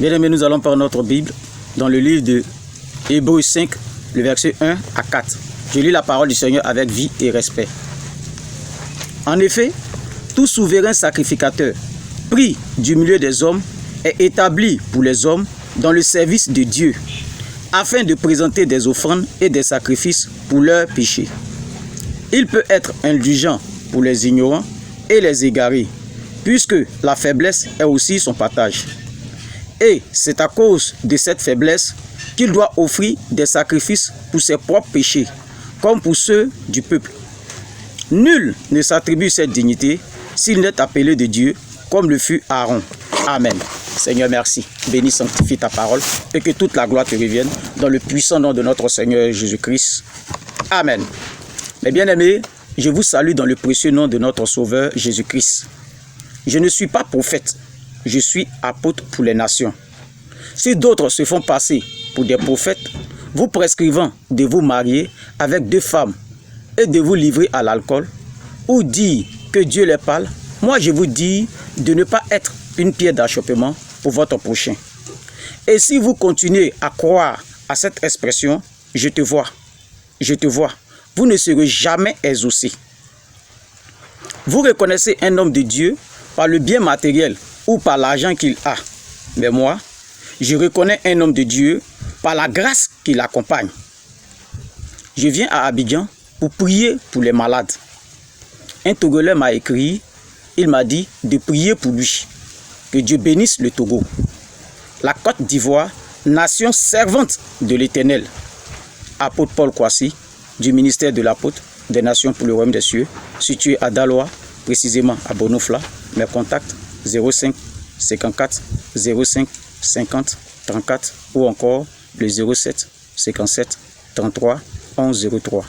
Bien aimés, nous allons par notre Bible dans le livre de Hébreux 5, le verset 1 à 4. Je lis la parole du Seigneur avec vie et respect. En effet, tout souverain sacrificateur pris du milieu des hommes est établi pour les hommes dans le service de Dieu, afin de présenter des offrandes et des sacrifices pour leurs péchés. Il peut être indulgent pour les ignorants et les égarés, puisque la faiblesse est aussi son partage. Et c'est à cause de cette faiblesse qu'il doit offrir des sacrifices pour ses propres péchés, comme pour ceux du peuple. Nul ne s'attribue cette dignité s'il n'est appelé de Dieu, comme le fut Aaron. Amen. Seigneur, merci. Bénis, sanctifie ta parole et que toute la gloire te revienne dans le puissant nom de notre Seigneur Jésus-Christ. Amen. Mes bien-aimés, je vous salue dans le précieux nom de notre Sauveur Jésus-Christ. Je ne suis pas prophète, je suis apôtre pour les nations. Si d'autres se font passer pour des prophètes, vous prescrivant de vous marier avec 2 femmes et de vous livrer à l'alcool, ou dire que Dieu les parle, moi je vous dis de ne pas être une pierre d'achoppement pour votre prochain. Et si vous continuez à croire à cette expression, je te vois, vous ne serez jamais exaucé. Vous reconnaissez un homme de Dieu par le bien matériel ou par l'argent qu'il a. Mais moi, je reconnais un homme de Dieu par la grâce qui l'accompagne. Je viens à Abidjan pour prier pour les malades. Un Togolais m'a écrit, il m'a dit de prier pour lui. Que Dieu bénisse le Togo. La Côte d'Ivoire, nation servante de l'Éternel. Apôtre Paul Kwasi, du ministère de l'apôtre des Nations pour le Royaume des Cieux, situé à Daloa, précisément à Bonofla. Mes contacts 05 54 05 50 34 ou encore le 07 57 33 11 03.